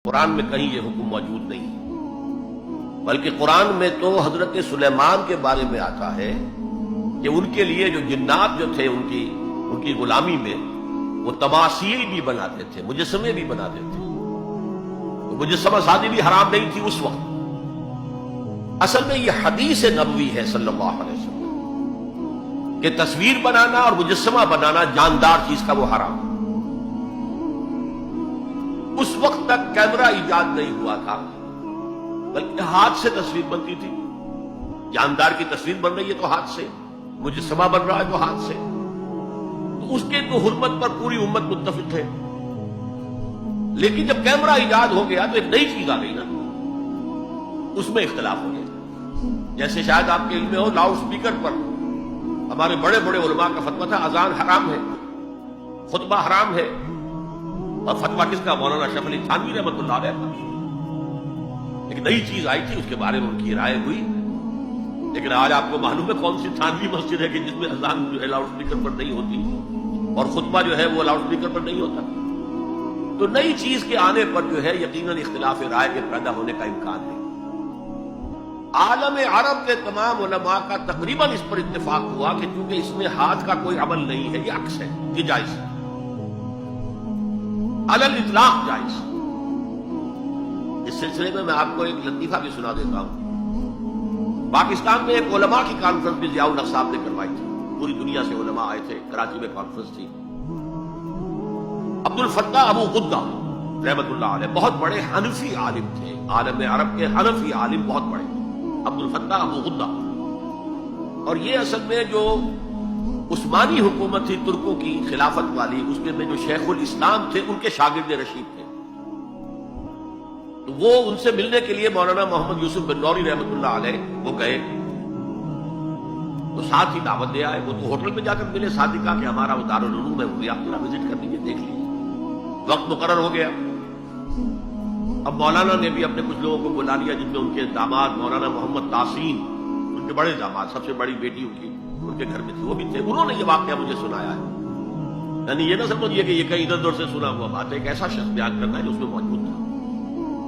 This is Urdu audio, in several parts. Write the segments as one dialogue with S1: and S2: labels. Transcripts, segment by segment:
S1: قرآن میں کہیں یہ حکم موجود نہیں، بلکہ قرآن میں تو حضرت سلیمان کے بارے میں آتا ہے کہ ان کے لیے جو جنات جو تھے ان کی غلامی میں وہ تماثیل بھی بناتے تھے، مجسمے بھی بناتے تھے۔ مجسمہ سازی بھی حرام نہیں تھی اس وقت۔ اصل میں یہ حدیث نبوی ہے صلی اللہ علیہ وسلم کہ تصویر بنانا اور مجسمہ بنانا جاندار چیز کا وہ حرام۔ اس وقت تک کیمرہ ایجاد نہیں ہوا تھا، بلکہ ہاتھ سے تصویر بنتی تھی۔ جاندار کی تصویر بن رہی ہے تو ہاتھ سے، مجسمہ بن رہا ہے تو ہاتھ سے، تو اس کے تو حرمت پر پوری امت متفق ہے۔ لیکن جب کیمرہ ایجاد ہو گیا تو ایک نئی چیز آ گئی نا، اس میں اختلاف ہو گیا۔ جیسے شاید آپ کے علم میں ہو، لاؤڈ سپیکر پر ہمارے بڑے بڑے علماء کا فتویٰ تھا اذان حرام ہے، خطبہ حرام ہے، اور فتویٰ کس کا؟ مولانا اشرف علی تھانوی رحمۃ اللہ علیہ کا۔ ایک نئی چیز آئی تھی، اس کے بارے میں ان کی رائے ہوئی، لیکن آج آپ کو معلوم ہے کون سی تھانوی مسجد ہے کہ جس میں اذان جو ہے لاؤڈ سپیکر پر نہیں ہوتی اور خطبہ جو ہے وہ لاؤڈ سپیکر پر نہیں ہوتا۔ تو نئی چیز کے آنے پر جو ہے یقیناً اختلاف رائے کے پیدا ہونے کا امکان ہے۔ عالم عرب کے تمام علماء کا تقریباً اس پر اتفاق ہوا کہ چونکہ اس میں ہاتھ کا کوئی عمل نہیں ہے، یہ عکس ہے، یہ جائز ہے، علی الاطلاق جائز۔ اس سلسلے میں آپ کو ایک لطیفہ بھی سنا دیتا ہوں۔ پاکستان میں ایک علماء کی کانفرنس بھی ضیاء الحق صاحب نے کروائی تھی، پوری دنیا سے علماء آئے تھے، کراچی میں کانفرنس تھی۔ عبد الفتاح ابو غدہ رحمۃ اللہ علیہ بہت بڑے حنفی عالم تھے، عالم عرب کے حنفی عالم بہت بڑے، عبد الفتاح ابو غدہ۔ اور یہ اصل میں جو عثمانی حکومت تھی ترکوں کی خلافت والی، اس میں جو شیخ الاسلام تھے ان کے شاگرد رشید تھے۔ تو وہ ان سے ملنے کے لیے مولانا محمد یوسف بن نوری رحمۃ اللہ علیہ وہ گئے، تو ساتھ ہی دعوت دے آئے۔ وہ تو ہوٹل میں جا کر ملے، ساتھ ہی کہا کہ ہمارا وہ دارالعلوم ہے، وہ آپ ذرا وزٹ کر لیجیے، دیکھ لیجیے۔ وقت مقرر ہو گیا۔ اب مولانا نے بھی اپنے کچھ لوگوں کو بلا لیا، جن میں ان کے داماد مولانا محمد تاسین، ان کے بڑے داماد، سب سے بڑی بیٹی ان کے گھر میں تھی، وہ بھی تھے۔ انہوں نے یہ واقعہ مجھے سنایا ہے، یعنی یہ نہ سمجھیے کہ یہ کہیں ادھر ادھر سے سنا ہوا بات ہے، ایک ایسا شخص بیان کرنا ہے جو اس میں موجود تھا،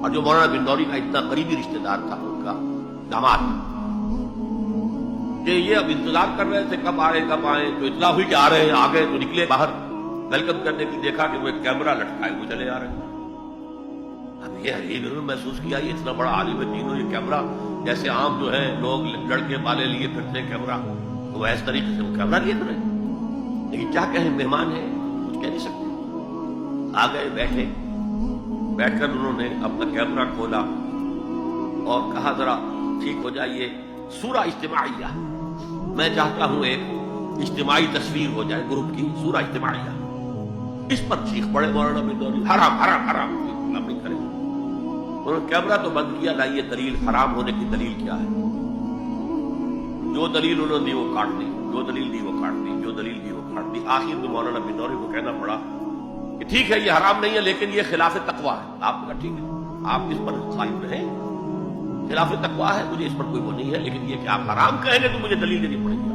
S1: اور جو مولانا بن نوری کا اتنا قریبی رشتہ دار تھا، ان کا داماد، کہ یہ اب انتظار کر رہے تھے کب آئے۔ تو اطلاع ہوئی کہ آ رہے ہیں، آ گئے تو نکلے باہر ویلکم کرنے کی، دیکھا کہ وہ ایک کیمرہ لٹکائے ہوئے چلے آ رہے ہیں۔ اب یہ انہوں نے محسوس کیا یہ اتنا بڑا عالم دین اور یہ کیمرہ، جیسے عام جو ہے لوگ لڑکے بالے لیے پھرتے ہیں کیمرہ، تو وہ اس طریقے سے وہ کیمرہ لیے پھرے۔ لیکن کیا کہیں، مہمان ہیں، کچھ کہہ نہیں سکتے۔ آ گئے، بیٹھ کر انہوں نے اپنا کیمرہ کھولا اور کہا ذرا ٹھیک ہو جائیے، سورہ اجتماعیہ، میں چاہتا ہوں ایک اجتماعی تصویر ہو جائے گروپ کی، سورہ اجتماعیہ۔ اس پر چیخ پڑے مولانا بن نوری، حرام حرام حرام، نہیں کرے۔ انہوں نے کیمرہ تو بند کیا، لائیے دلیل، حرام ہونے کی دلیل کیا ہے۔ جو دلیل انہوں نے دی وہ کاٹ دی، جو دلیل دی وہ کاٹ دی، جو دلیل دی وہ کاٹ دی۔ آخر میں مولانا بن نوری کو کہنا پڑا کہ ٹھیک ہے یہ حرام نہیں ہے، لیکن یہ خلاف تقویٰ ہے۔ آپ نے کہا ٹھیک ہے، آپ اس پر قائم رہیں، خلاف تقویٰ ہے، مجھے اس پر کوئی وہ نہیں ہے، لیکن یہ کہ آپ حرام کہیں گے تو مجھے دلیل دینی پڑے گی۔